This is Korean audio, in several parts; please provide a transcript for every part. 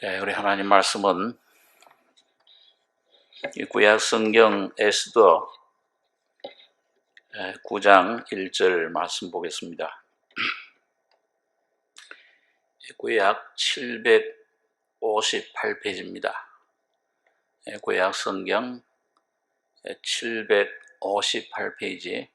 우리 하나님 말씀은 구약 성경 에스더 9장 1절 말씀 보겠습니다. 구약 758페이지입니다. 구약 성경 758페이지.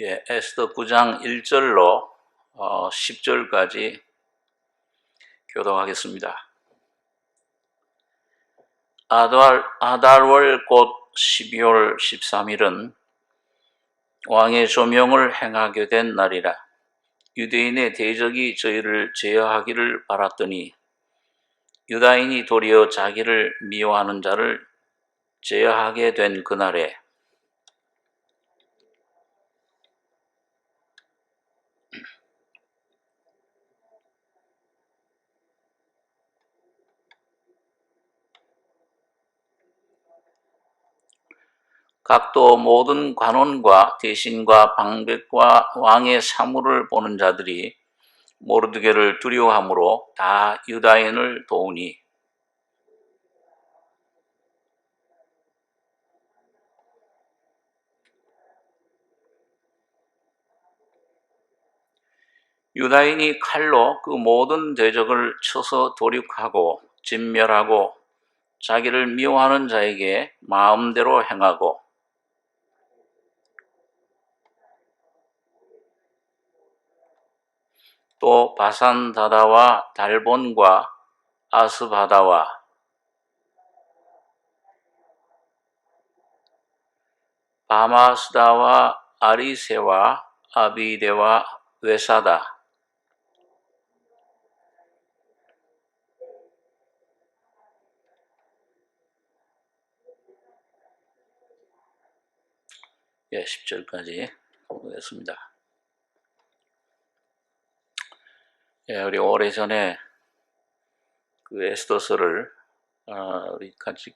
에스더 9장 1절로 10절까지 교독하겠습니다. 아달월 곧 12월 13일은 왕의 조명을 행하게 된 날이라. 유대인의 대적이 저희를 제어하기를 바랐더니 유다인이 도리어 자기를 미워하는 자를 제어하게 된 그날에 각도 모든 관원과 대신과 방백과 왕의 사물을 보는 자들이 모르드게를 두려워함으로 다 유다인을 도우니 유다인이 칼로 그 모든 대적을 쳐서 도륙하고 진멸하고 자기를 미워하는 자에게 마음대로 행하고 또 바산다다와 달본과 아스바다와 바마스다와 아리세와 아비데와 외사다 예, 10절까지 보겠습니다. 우리 오래전에 그 에스더서를 우리 같이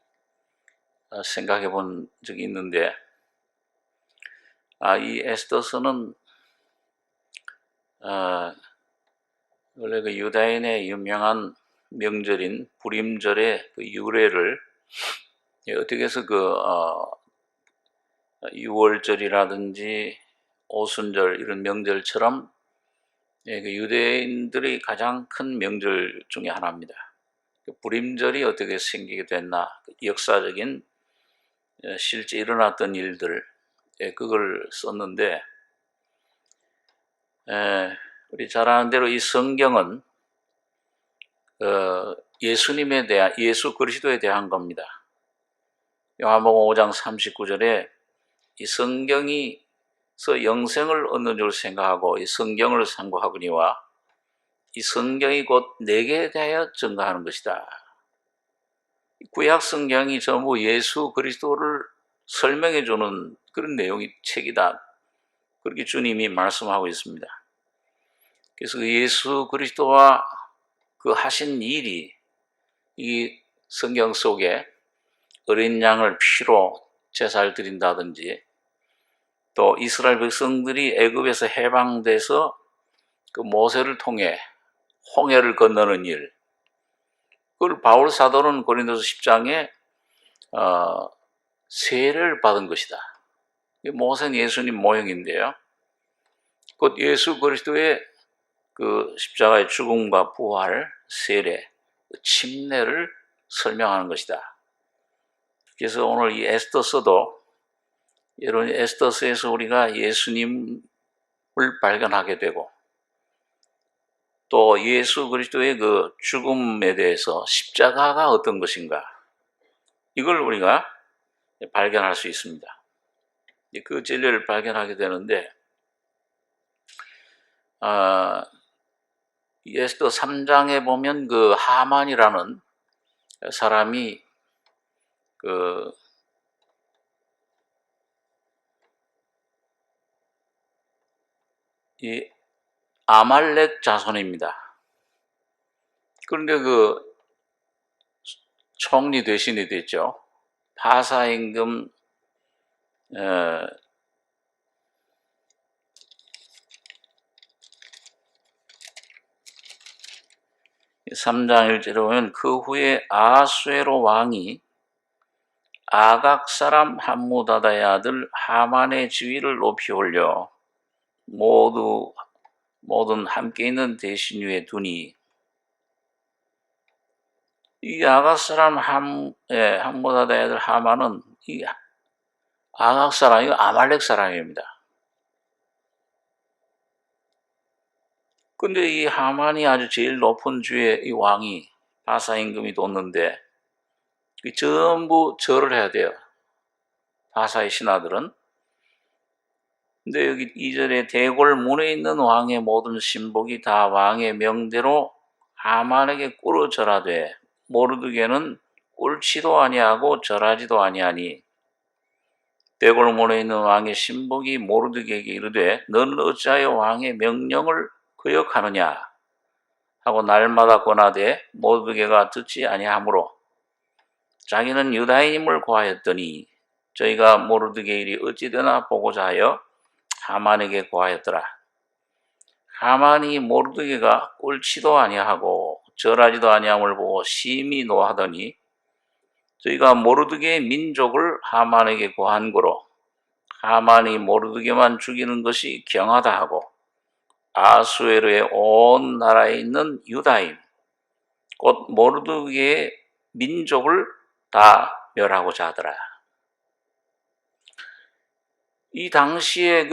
생각해 본 적이 있는데 이 에스더서는 원래 그 유다인의 유명한 명절인 불임절의 그 유래를 어떻게 해서 그 유월절이라든지 오순절 이런 명절처럼 그 유대인들이 가장 큰 명절 중에 하나입니다. 불임절이 어떻게 생기게 됐나, 역사적인 실제 일어났던 일들, 그걸 썼는데 우리 잘 아는 대로 이 성경은 예수님에 대한, 예수 그리스도에 대한 겁니다. 요한복음 5장 39절에 이 성경이서 영생을 얻는 줄 생각하고 이 성경을 상고하거니와 이 성경이 곧 내게 대하여 증거하는 것이다. 구약 성경이 전부 예수 그리스도를 설명해 주는 그런 내용의 책이다. 그렇게 주님이 말씀하고 있습니다. 그래서 예수 그리스도와 그 하신 일이 이 성경 속에 어린 양을 피로 제사를 드린다든지 또 이스라엘 백성들이 애굽에서 해방돼서 그 모세를 통해 홍해를 건너는 일, 그걸 바울 사도는 고린도서 10장에 세례를 받은 것이다. 모세는 예수님 모형인데요. 곧 예수 그리스도의 그 십자가의 죽음과 부활, 세례, 침례를 설명하는 것이다. 그래서 오늘 이 에스더서도 이런 에스더서에서 우리가 예수님을 발견하게 되고 또 예수 그리스도의 그 죽음에 대해서 십자가가 어떤 것인가 이걸 우리가 발견할 수 있습니다. 그 진리를 발견하게 되는데 에스더 3장에 보면 그 하만이라는 사람이 이 아말렉 자손입니다. 그런데 그 총리 대신이 됐죠. 바사 임금 3장 1절에 보면 그 후에 아하수에로 왕이 아각 사람 함무다다의 아들 하만의 지위를 높이 올려 모든 함께 있는 대신 위에 두니, 이 아각 사람 함무다다의 아들 하만은 이 아각 사람이 아말렉 사람입니다. 근데 이 하만이 아주 제일 높은 주에 이 왕이 바사 임금이 뒀는데 전부 절을 해야 돼요. 바사의 신하들은. 근데 여기 2절에 대궐 문에 있는 왕의 모든 신복이 다 왕의 명대로 하만에게 꿇어 절하되 모르드게는 꿇지도 아니하고 절하지도 아니하니, 대궐 문에 있는 왕의 신복이 모르드게에게 이르되 너는 어찌하여 왕의 명령을 거역하느냐 하고 날마다 권하되 모르드게가 듣지 아니하므로 자기는 유다인임을 고하였더니 저희가 모르드게 일이 어찌되나 보고자 하여 하만에게 고하였더라. 하만이 모르드게가 꿇지도 아니하고 절하지도 아니함을 보고 심히 노하더니 저희가 모르드게의 민족을 하만에게 고한 거로 하만이 모르드게만 죽이는 것이 경하다 하고 아수에르의 온 나라에 있는 유다인 곧 모르드게의 민족을 다 멸하고자 하더라. 이 당시에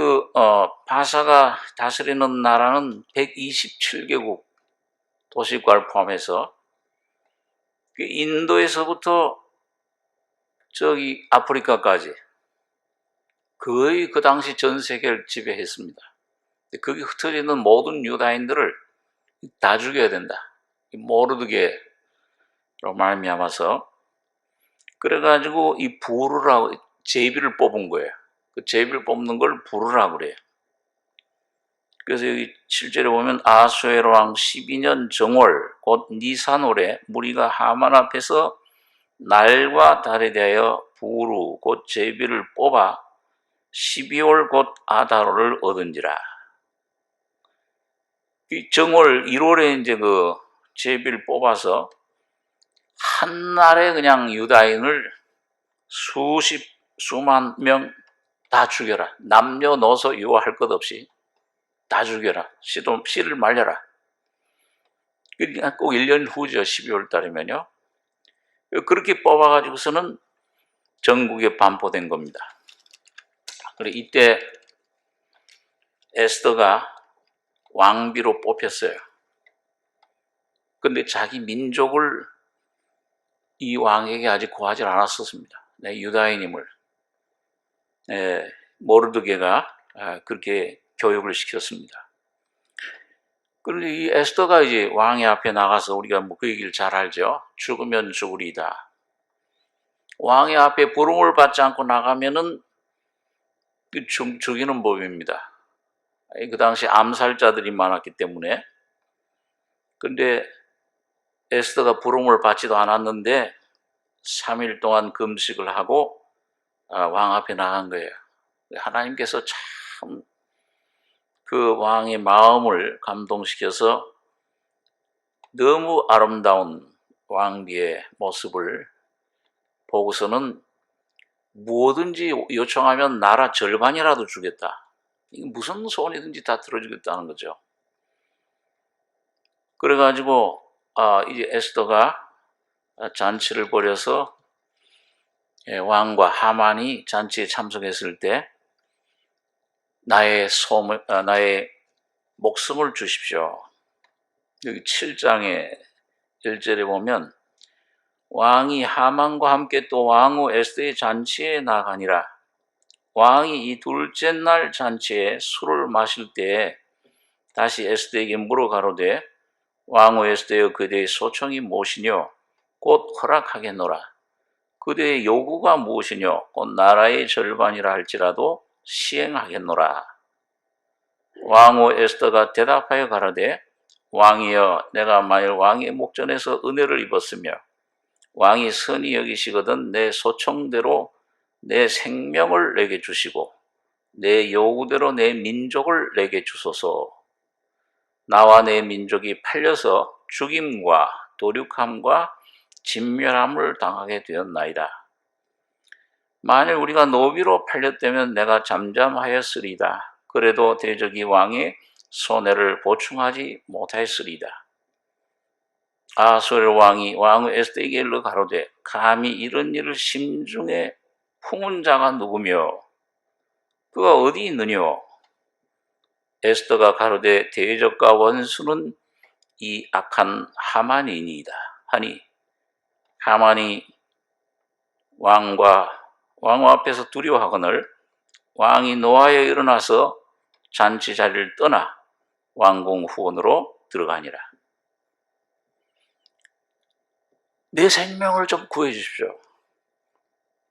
바사가 다스리는 나라는 127개국 도시국가를 포함해서 인도에서부터 저기 아프리카까지 거의 그 당시 전 세계를 지배했습니다. 거기 흩어져 있는 모든 유다인들을 다 죽여야 된다. 모르드게로 말미암아서 그래가지고 이 부르라고 제비를 뽑은 거예요. 그 제비를 뽑는 걸 부르라고 그래요. 그래서 여기 7절에 보면 아수에로 왕 12년 정월 곧 니산월에 무리가 하만 앞에서 날과 달에 대하여 부르 곧 제비를 뽑아 12월 곧 아다로를 얻은지라. 이 정월 1월에 이제 그 제비를 뽑아서 한날에 그냥 유다인을 수만 명 다 죽여라. 남녀노소 유아할 것 없이 다 죽여라. 씨를 말려라. 꼭 1년 후죠. 12월 달이면요. 그렇게 뽑아가지고서는 전국에 반포된 겁니다. 그리고 이때 에스더가 왕비로 뽑혔어요. 근데 자기 민족을 이 왕에게 아직 구하지 않았었습니다. 유다인임을. 모르드게가 그렇게 교육을 시켰습니다. 그런데 이 에스더가 이제 왕의 앞에 나가서 우리가 그 얘기를 잘 알죠. 죽으면 죽으리다. 왕의 앞에 부름을 받지 않고 나가면은 죽이는 법입니다. 그 당시 암살자들이 많았기 때문에. 근데 에스더가 부름을 받지도 않았는데 3일 동안 금식을 하고 왕 앞에 나간 거예요. 하나님께서 참 그 왕의 마음을 감동시켜서 너무 아름다운 왕비의 모습을 보고서는 무엇든지 요청하면 나라 절반이라도 주겠다. 이게 무슨 소원이든지 다 들어주겠다는 거죠. 그래가지고 이제 에스더가 잔치를 벌여서 왕과 하만이 잔치에 참석했을 때 나의 목숨을 주십시오. 여기 7장의 1절에 보면 왕이 하만과 함께 또 왕후 에스더의 잔치에 나가니라. 왕이 이 둘째 날 잔치에 술을 마실 때에 다시 에스더에게 물어 가로되 왕후 에스더여 그대의 소청이 무엇이뇨? 곧 허락하겠노라. 그대의 요구가 무엇이뇨? 곧 나라의 절반이라 할지라도 시행하겠노라. 왕후 에스더가 대답하여 가로되 왕이여 내가 만일 왕의 목전에서 은혜를 입었으며 왕이 선히 여기시거든 내 소청대로 내 생명을 내게 주시고 내 요구대로 내 민족을 내게 주소서. 나와 내 민족이 팔려서 죽임과 도륙함과 진멸함을 당하게 되었나이다. 만일 우리가 노비로 팔렸다면 내가 잠잠하였으리다. 그래도 대적이 왕의 손해를 보충하지 못하였으리다. 아수르 왕이 왕후 에스더에게 일러 가로되 감히 이런 일을 심중에 품은 자가 누구며 그가 어디 있느뇨? 에스더가 가로되 대적과 원수는 이 악한 하만이니이다 하니 하만이 왕후 앞에서 두려워하거늘 왕이 노하여 일어나서 잔치 자리를 떠나 왕궁 후원으로 들어가니라. 내 생명을 좀 구해 주십시오.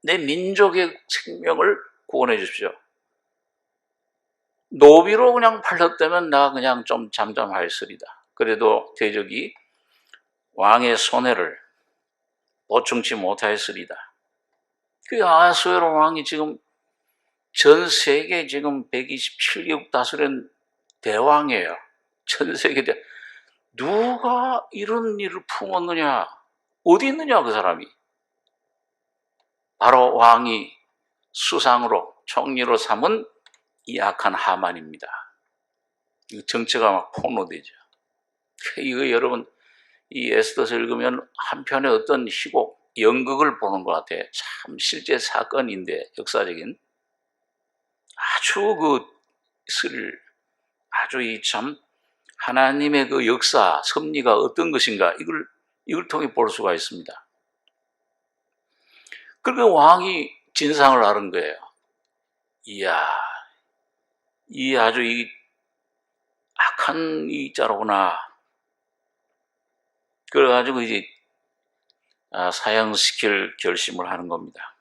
내 민족의 생명을 구원해 주십시오. 노비로 그냥 팔렸다면 나 그냥 좀 잠잠하였으리다. 그래도 대적이 왕의 손해를 보충치 못하였으리다. 그 아수에로 왕이 지금 전 세계 지금 127개국 다스린 대왕이에요. 전 세계 누가 이런 일을 품었느냐? 어디 있느냐 그 사람이? 바로 왕이 수상으로 총리로 삼은 이 악한 하만입니다. 정체가 막 폭로되죠. 이거 여러분 이 에스더서 읽으면 한편의 어떤 희곡, 연극을 보는 것 같아요. 참 실제 사건인데 역사적인 아주 아주 이 참 하나님의 그 역사, 섭리가 어떤 것인가 이걸 통해 볼 수가 있습니다. 그러니까 왕이 진상을 아는 거예요. 이야, 이 아주 이 악한 이 자로구나. 그래가지고 이제 사형시킬 결심을 하는 겁니다.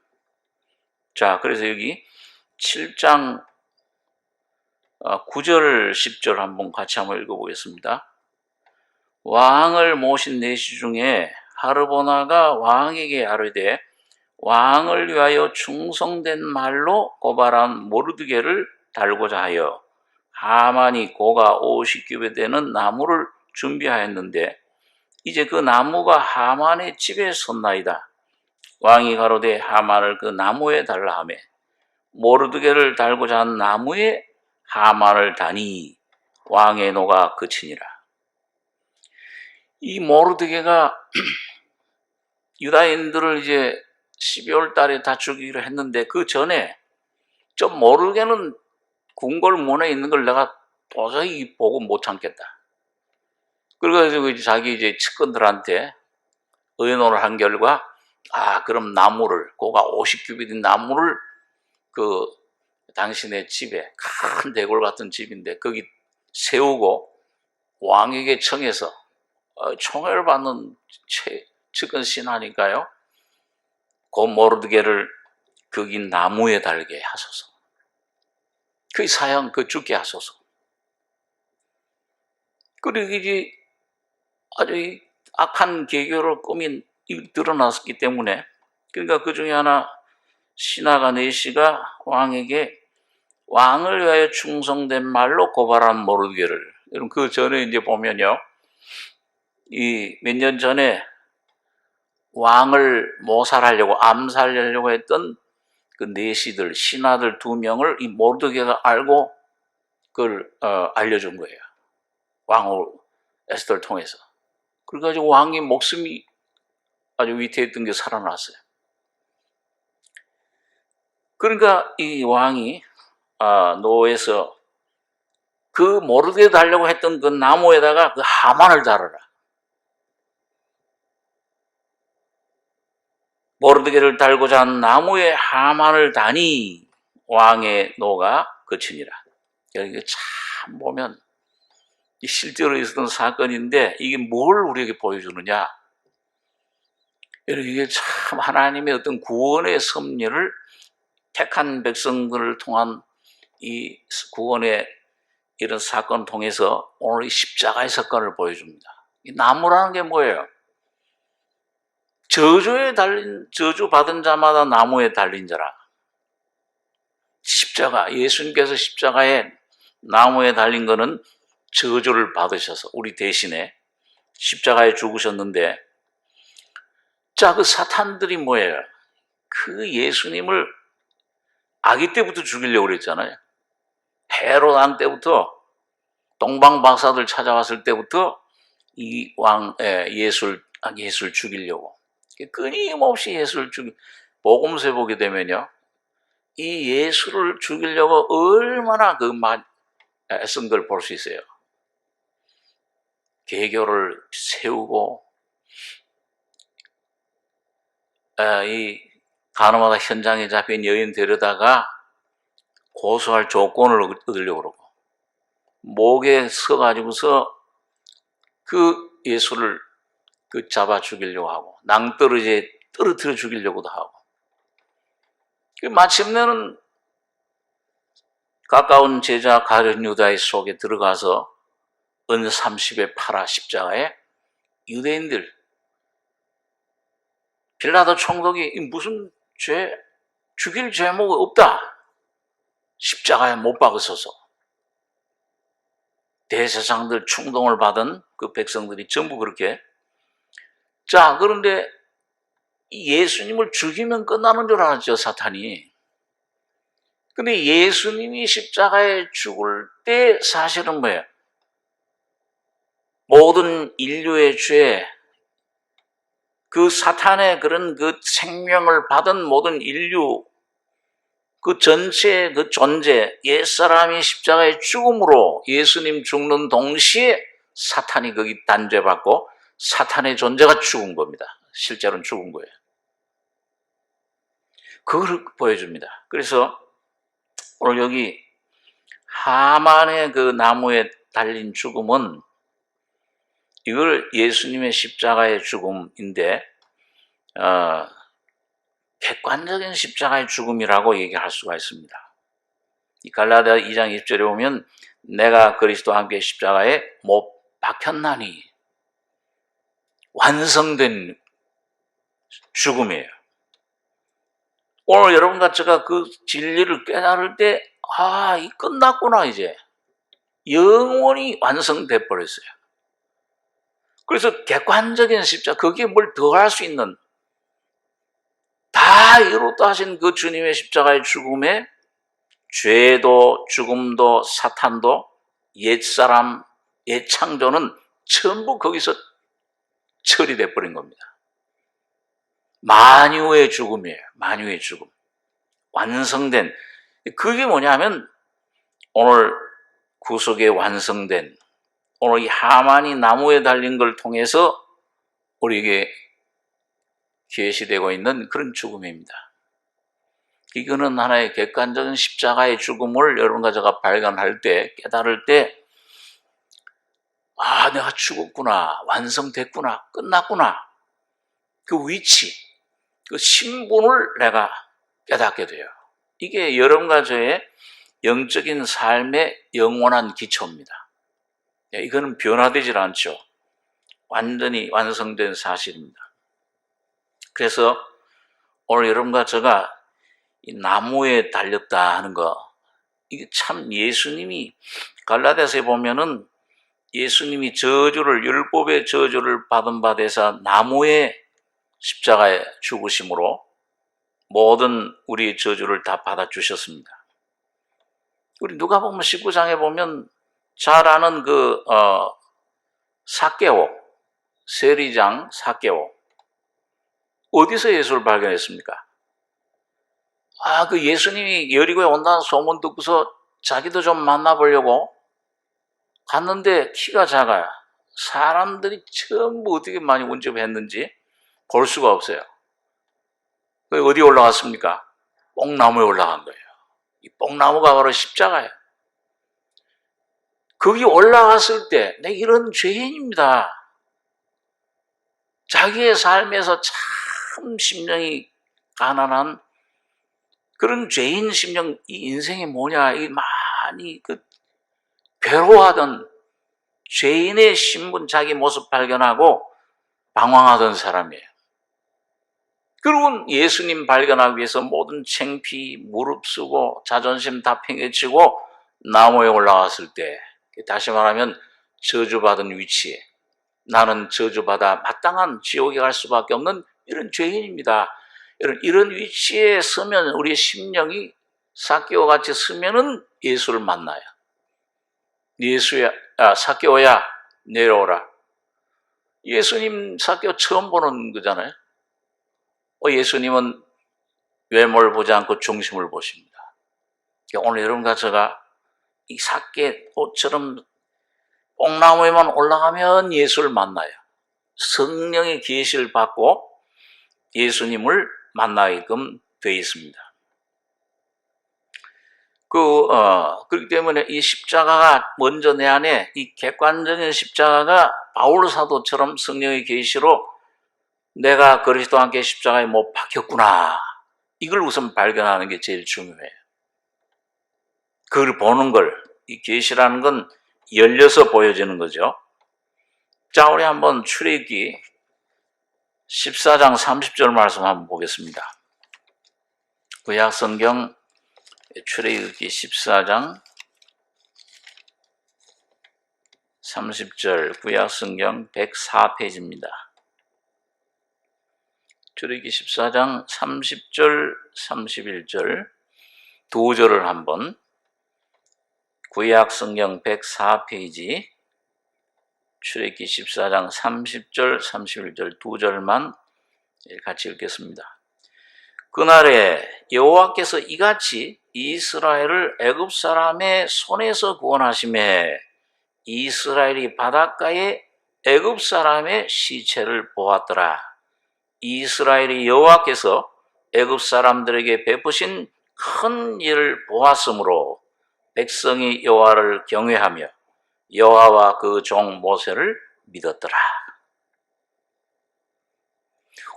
자, 그래서 여기 7장 9절, 10절 한번 같이 한번 읽어보겠습니다. 왕을 모신 내시 중에 하르보나가 왕에게 아뢰되 왕을 위하여 충성된 말로 고발한 모르드게를 달고자 하여 하만이 고가 50규빗 되는 나무를 준비하였는데 이제 그 나무가 하만의 집에 섰나이다. 왕이 가로되 하만을 그 나무에 달라 하매 모르드게를 달고자 한 나무에 하만을 다니 왕의 노가 그치니라. 이 모르드게가 유다인들을 이제 12월 달에 다 죽이기로 했는데 그 전에 좀 모르게는 궁궐문에 있는 걸 내가 도저히 보고 못 참겠다. 그래가지고 자기 이제 측근들한테 의논을 한 결과 그럼 나무를 고가 50규빗인 나무를 그 당신의 집에 큰 대궐 같은 집인데 거기 세우고 왕에게 청해서 총애를 받는 측근 신하니까요. 그 모르드게를 거기 나무에 달게 하소서. 그 사형 죽게 하소서. 그리고 이제 아주 악한 계교로 꾸민 드러났기 때문에 그러니까 그 중에 하나 신하가 내시가 왕에게 왕을 위하여 충성된 말로 고발한 모르드게를 여러분 그 전에 이제 보면요 이 몇 년 전에 왕을 모살하려고 암살하려고 했던 그 내시들 신하들 2명을 이 모르드게가 알고 그걸 알려준 거예요. 왕후 에스더를 통해서. 그래가지고 왕의 목숨이 아주 위태했던 게 살아났어요. 그러니까 이 왕이 노에서 그 모르드게 달려고 했던 그 나무에다가 그 하만을 달아라. 모르드게를 달고자 한 나무에 하만을 다니 왕의 노가 그치니라. 이게 참 보면 실제로 있었던 사건인데 이게 뭘 우리에게 보여주느냐? 이게 참 하나님의 어떤 구원의 섭리를 택한 백성들을 통한 이 구원의 이런 사건을 통해서 오늘 이 십자가의 사건을 보여줍니다. 이 나무라는 게 뭐예요? 저주 받은 자마다 나무에 달린 자라. 십자가, 예수님께서 십자가에 나무에 달린 거는 저주를 받으셔서 우리 대신에 십자가에 죽으셨는데, 자, 그 사탄들이 뭐예요? 그 예수님을 아기 때부터 죽이려고 그랬잖아요. 헤롯 왕 때부터, 동방 박사들 찾아왔을 때부터 이 예수를 죽이려고. 끊임없이 예수를 복음서에 보게 되면요, 이 예수를 죽이려고 얼마나 애쓴 걸 볼 수 있어요. 계교를 세우고, 이 가늠하다 현장에 잡힌 여인 데려다가 고소할 조건을 얻으려고 그러고, 목에 서가지고서 그 예수를 잡아 죽이려고 하고, 낭떠러지에 떨어뜨려 죽이려고도 하고, 마침내는 가까운 제자 가룟 유다의 속에 들어가서 은 30에 팔아 십자가에 유대인들, 빌라도 총독이 무슨 죽일 죄목 없다, 십자가에 못 박으소서. 대제사장들 충동을 받은 그 백성들이 전부 그렇게. 자, 그런데 예수님을 죽이면 끝나는 줄 알았죠, 사탄이. 근데 예수님이 십자가에 죽을 때 사실은 뭐예요? 모든 인류의 죄, 그 사탄의 그런 그 생명을 받은 모든 인류, 그 전체 그 존재, 옛사람이 십자가에 죽음으로 예수님 죽는 동시에 사탄이 거기 단죄받고 사탄의 존재가 죽은 겁니다. 실제로는 죽은 거예요. 그걸 보여줍니다. 그래서 오늘 여기 하만의 그 나무에 달린 죽음은, 이걸 예수님의 십자가의 죽음인데 객관적인 십자가의 죽음이라고 얘기할 수가 있습니다. 이 갈라디아 2장 20절에 보면 내가 그리스도와 함께 십자가에 못 박혔나니, 완성된 죽음이에요. 오늘 여러분과 제가 그 진리를 깨달을 때, 이 끝났구나, 이제. 영원히 완성돼 버렸어요. 그래서 객관적인 십자가, 거기에 뭘 더할 수 있는, 다 이루었다 하신 그 주님의 십자가의 죽음에 죄도 죽음도 사탄도 옛사람, 옛창조는 전부 거기서 처리돼 버린 겁니다. 만유의 죽음이에요. 만유의 죽음. 완성된. 그게 뭐냐면 오늘 구속에 완성된, 오늘 이 하만이 나무에 달린 걸 통해서 우리에게 계시되고 있는 그런 죽음입니다. 이거는 하나의 객관적인 십자가의 죽음을 여러분과 제가 발견할 때, 깨달을 때, 내가 죽었구나, 완성됐구나, 끝났구나. 그 위치, 그 신분을 내가 깨닫게 돼요. 이게 여러분과 저의 영적인 삶의 영원한 기초입니다. 이거는 변화되질 않죠. 완전히 완성된 사실입니다. 그래서 오늘 여러분과 제가 이 나무에 달렸다 하는 거, 이게 참 예수님이, 갈라디아서에 보면은 예수님이 율법의 저주를 받은 바 되사 나무의 십자가에 죽으심으로 모든 우리의 저주를 다 받아주셨습니다. 우리 누가복음 19장에 보면 잘 아는 삭개오, 세리장 삭개오, 어디서 예수를 발견했습니까? 그 예수님이 여리고에 온다는 소문 듣고서 자기도 좀 만나보려고 갔는데 키가 작아요. 사람들이 전부 어떻게 많이 운집했는지 볼 수가 없어요. 어디 올라갔습니까? 뽕나무에 올라간 거예요. 이 뽕나무가 바로 십자가예요. 거기 올라갔을 때, 내가 이런 죄인입니다. 자기의 삶에서 참 심령이 가난한 그런 죄인 심령, 이 인생이 뭐냐, 이 많이 괴로워하던 죄인의 신분, 자기 모습 발견하고 방황하던 사람이에요. 그리고 예수님 발견하기 위해서 모든 창피, 무릅쓰고 자존심 다 팽개치고 나무에 올라왔을 때, 다시 말하면 저주받은 위치에, 나는 저주받아 마땅한 지옥에 갈 수밖에 없는 이런 죄인입니다. 이런 위치에 서면 우리의 심령이 삭개오와 같이 서면은 예수를 만나요. 삭개오야 내려오라. 예수님 삭개오 처음 보는 거잖아요. 예수님은 외모를 보지 않고 중심을 보십니다. 오늘 여러분과 제가 이 삭개오처럼 뽕나무에만 올라가면 예수를 만나요. 성령의 계시를 받고 예수님을 만나게끔 되어 있습니다. 그렇기 때문에 이 십자가가 먼저 내 안에 이 객관적인 십자가가 바울 사도처럼 성령의 계시로 내가 그리스도와 함께 십자가에 못 박혔구나. 이걸 우선 발견하는 게 제일 중요해요. 그걸 보는 걸, 이 계시라는 건 열려서 보여지는 거죠. 자, 우리 한번 출애굽기 14장 30절 말씀 한번 보겠습니다. 구약 성경 출애굽기 14장 30절, 구약 성경 104페이지입니다. 출애굽기 14장 30절, 31절 두 절을 한번, 구약 성경 104페이지 출애굽기 14장 30절, 31절 두 절만 같이 읽겠습니다. 그날에 여호와께서 이같이 이스라엘을 애굽 사람의 손에서 구원하시매 이스라엘이 바닷가에 애굽 사람의 시체를 보았더라. 이스라엘이 여호와께서 애굽 사람들에게 베푸신 큰 일을 보았으므로 백성이 여호와를 경외하며 여호와와 그 종 모세를 믿었더라.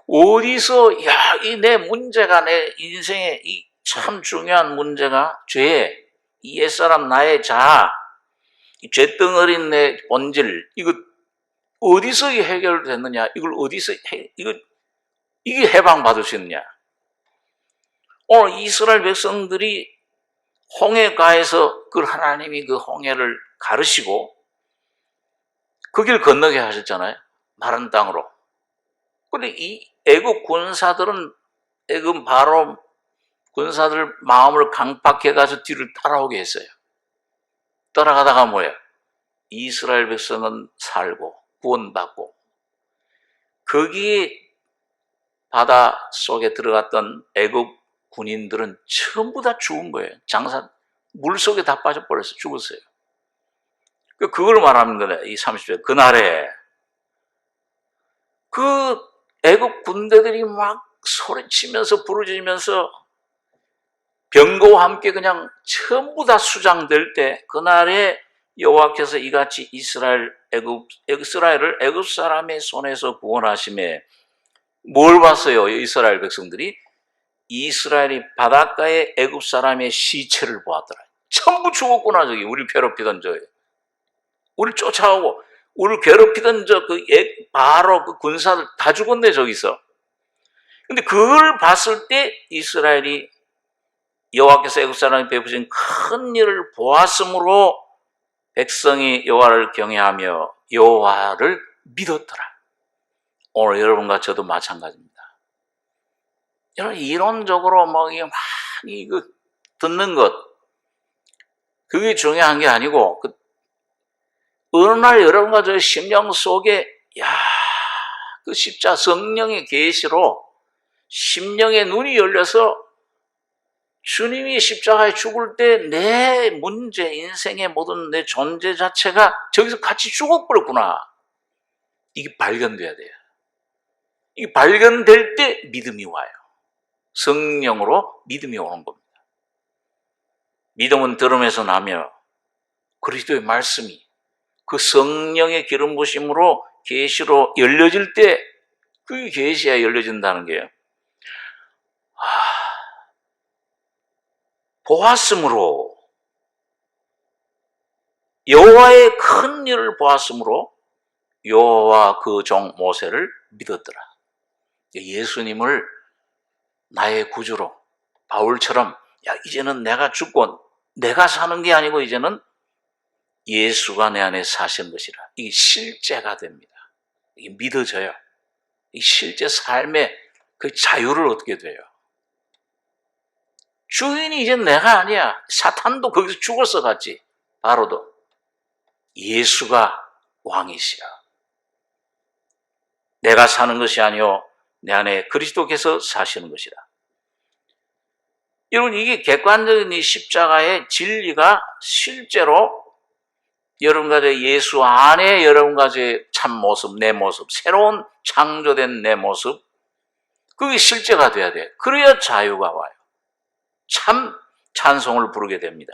어디서 이 내 문제가, 내 인생의 이 참 중요한 문제가 죄, 이 옛사람 나의 자아, 이 죄덩어린 내 본질, 이거 어디서 해결됐느냐? 이걸 어디서 이게 해방받을 수 있느냐? 오늘 이스라엘 백성들이 홍해가에서 그 하나님이 그 홍해를 가르시고 그 길 건너게 하셨잖아요. 마른 땅으로. 근데 이 애국 군사들은 애국 바로 군사들 마음을 강박해 가서 뒤를 따라오게 했어요. 따라가다가 뭐예요? 이스라엘 백성은 살고 구원받고 거기에 바다 속에 들어갔던 애국 군인들은 전부 다 죽은 거예요. 물 속에 다 빠져버려서 죽었어요. 그걸 말하는 거네. 이 30절. 그날에 그 애국 군대들이 막 소리치면서 부르짖으면서 병거와 함께 그냥 전부 다 수장될 때 그날에 여호와께서 이같이 이스라엘을 애굽 사람의 손에서 구원하심에 뭘 봤어요? 이스라엘 백성들이 이스라엘이 바닷가에 애굽 사람의 시체를 보았더라. 전부 죽었구나. 저기 우리 괴롭히던 우리 쫓아오고 우리를 괴롭히던 바로 그 군사들 다 죽었네 저기서. 근데 그걸 봤을 때 이스라엘이 여호와께서 애굽 사람이 베푸신 큰 일을 보았으므로 백성이 여호와를 경외하며 여호와를 믿었더라. 오늘 여러분과 저도 마찬가지입니다. 여러분 이론적으로 많이 듣는 것 그게 중요한 게 아니고 어느 날 여러분과 저의 심령 속에 그 십자 성령의 계시로 심령의 눈이 열려서 주님이 십자가에 죽을 때 내 문제, 인생의 모든 내 존재 자체가 저기서 같이 죽어버렸구나. 이게 발견돼야 돼요. 이게 발견될 때 믿음이 와요. 성령으로 믿음이 오는 겁니다. 믿음은 들음에서 나며 그리스도의 말씀이 그 성령의 기름 부심으로 계시로 열려질 때 그게 계시야 열려진다는 게요. 보았으므로 여호와의 큰 일을 보았으므로 여호와 그 종 모세를 믿었더라. 예수님을 나의 구주로 바울처럼 이제는 내가 죽고 내가 사는 게 아니고 이제는 예수가 내 안에 사시는 것이라. 이게 실제가 됩니다. 이게 믿어져요. 이 실제 삶의 그 자유를 얻게 돼요. 주인이 이제 내가 아니야. 사탄도 거기서 죽었어 갔지. 바로도. 예수가 왕이시여. 내가 사는 것이 아니요 내 안에 그리스도께서 사시는 것이다. 여러분, 이게 객관적인 이 십자가의 진리가 실제로 여러분 가지고 예수 안에 여러분 가지고 참 모습, 내 모습, 새로운 창조된 내 모습, 그게 실제가 돼야 돼. 그래야 자유가 와요. 참 찬송을 부르게 됩니다.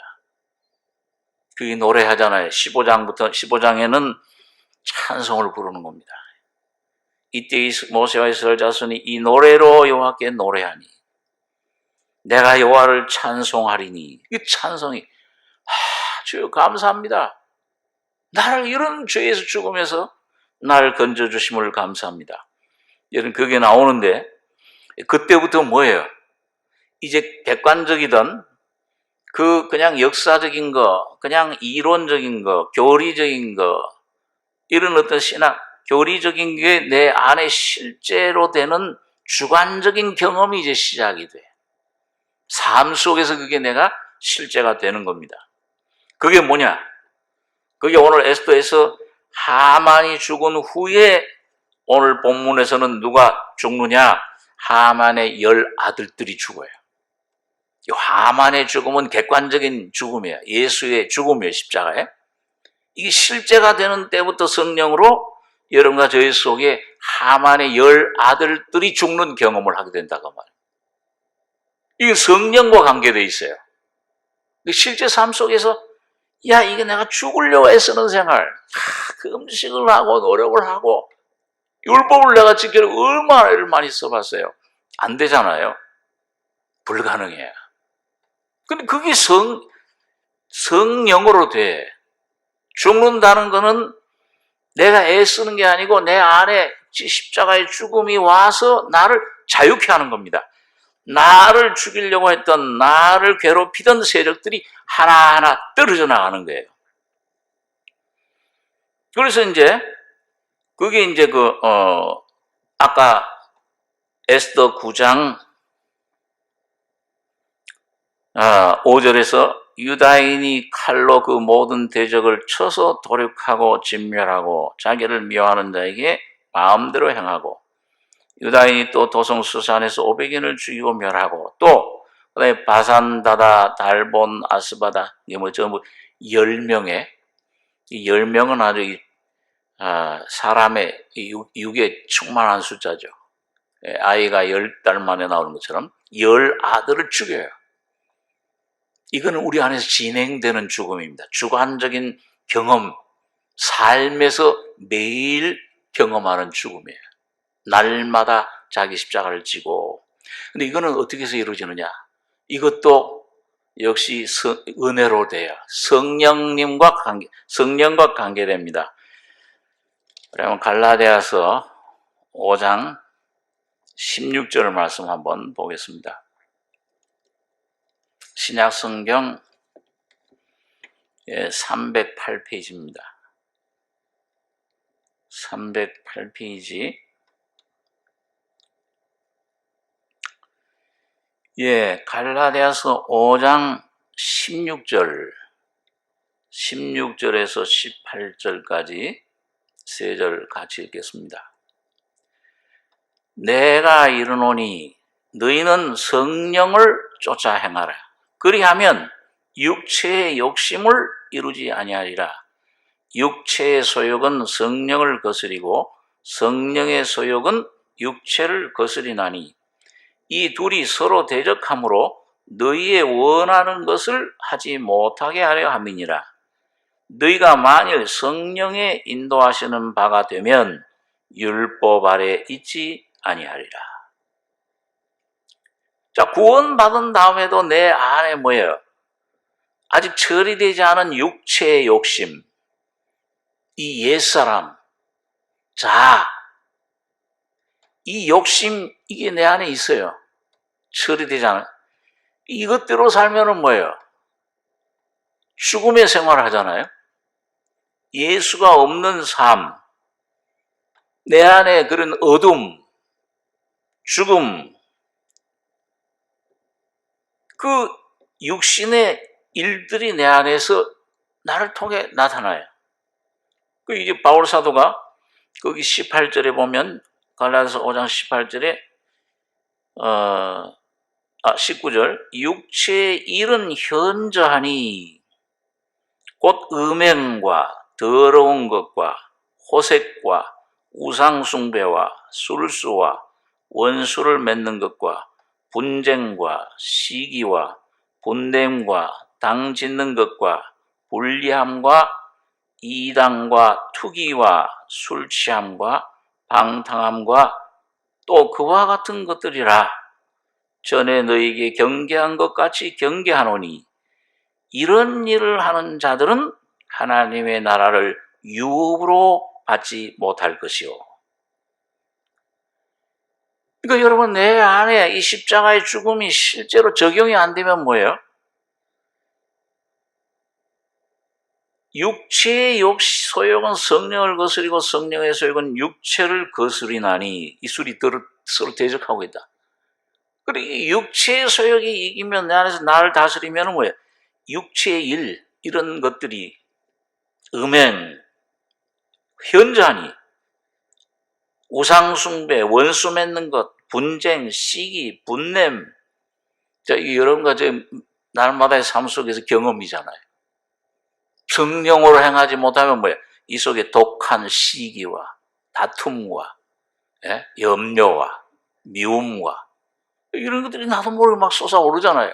그게 노래하잖아요. 15장에는 찬송을 부르는 겁니다. 이때 모세와 이스라엘 자손이 이 노래로 여호와께 노래하니 내가 여호와를 찬송하리니. 이 찬송이 주여 감사합니다. 나를 이런 죄에서 죽으면서 나를 건져주심을 감사합니다. 여러분, 그게 나오는데 그때부터 뭐예요? 이제 객관적이던 그냥 역사적인 거, 그냥 이론적인 거, 교리적인 거, 이런 어떤 신학, 교리적인 게 내 안에 실제로 되는 주관적인 경험이 이제 시작이 돼. 삶 속에서 그게 내가 실제가 되는 겁니다. 그게 뭐냐? 그게 오늘 에스더에서 하만이 죽은 후에 오늘 본문에서는 누가 죽느냐? 하만의 10아들들이 죽어요. 하만의 죽음은 객관적인 죽음이에요. 예수의 죽음이에요, 십자가에. 이게 실제가 되는 때부터 성령으로 여러분과 저희 속에 하만의 10아들들이 죽는 경험을 하게 된다고 말이에요. 이게 성령과 관계되어 있어요. 실제 삶 속에서 야, 이게 내가 죽으려고 애쓰는 생활, 그 음식을 하고 노력을 하고 율법을 내가 지키려고 얼마나 애를 많이 써봤어요. 안 되잖아요. 불가능해요. 근데 그게 성령으로 돼. 죽는다는 거는 내가 애쓰는 게 아니고 내 안에 십자가의 죽음이 와서 나를 자유케 하는 겁니다. 나를 죽이려고 했던, 나를 괴롭히던 세력들이 하나하나 떨어져 나가는 거예요. 그래서 이제 그게 이제 아까 에스더 9장 5절에서 유다인이 칼로 그 모든 대적을 쳐서 도륙하고 진멸하고 자기를 미워하는 자에게 마음대로 행하고, 유다인이 또 도성 수산에서 500인을 죽이고 멸하고, 또 그다음에 바산다다, 달본, 아스바다, 이게 뭐 전부 10명의, 이 10명은 아주 사람의 육에 충만한 숫자죠. 아이가 10달 만에 나오는 것처럼 10아들을 죽여요. 이거는 우리 안에서 진행되는 죽음입니다. 주관적인 경험, 삶에서 매일 경험하는 죽음이에요. 날마다 자기 십자가를 지고. 근데 이거는 어떻게 해서 이루어지느냐? 이것도 역시 은혜로 돼요. 성령과 관계됩니다. 그러면 갈라디아서 5장 16절 말씀 한번 보겠습니다. 신약 성경 308페이지입니다. 308페이지. 갈라디아서 5장 16절에서 18절까지 세 절 같이 읽겠습니다. 내가 이르노니 너희는 성령을 쫓아 행하라. 그리하면 육체의 욕심을 이루지 아니하리라. 육체의 소욕은 성령을 거스리고 성령의 소욕은 육체를 거스리나니 이 둘이 서로 대적하므로 너희의 원하는 것을 하지 못하게 하려 함이니라. 너희가 만일 성령의 인도하시는 바가 되면 율법 아래 있지 아니하리라. 자, 구원받은 다음에도 내 안에 뭐예요? 아직 처리되지 않은 육체의 욕심, 이 옛사람, 이 욕심, 이게 내 안에 있어요. 처리되지 않은. 이것대로 살면은 뭐예요? 죽음의 생활을 하잖아요. 예수가 없는 삶. 내 안에 그런 어둠, 죽음, 그 육신의 일들이 내 안에서 나를 통해 나타나요. 그 이제 바울 사도가 거기 18절에 보면 갈라디아서 5장 18절에 19절 육체의 일은 현저하니 곧 음행과 더러운 것과 호색과 우상숭배와 술수와 원수를 맺는 것과 분쟁과 시기와 분냄과 당 짓는 것과 불리함과 이당과 투기와 술취함과 방탕함과 또 그와 같은 것들이라. 전에 너희에게 경계한 것 같이 경계하노니 이런 일을 하는 자들은 하나님의 나라를 유업으로 받지 못할 것이요. 그러니까 여러분, 내 안에 이 십자가의 죽음이 실제로 적용이 안 되면 뭐예요? 육체의 소욕은 성령을 거스리고 성령의 소욕은 육체를 거스리나니, 이 술이 서로 대적하고 있다. 그리고 이 육체의 소욕이 이기면 내 안에서 나를 다스리면 뭐예요? 육체의 일, 이런 것들이 음행, 현저하니 우상숭배, 원수 맺는 것, 분쟁, 시기, 분냄, 이런 거 날마다의 삶 속에서 경험이잖아요. 성령으로 행하지 못하면 뭐예요? 이 속에 독한 시기와 다툼과 염려와 미움과 이런 것들이 나도 모르게 막 솟아오르잖아요.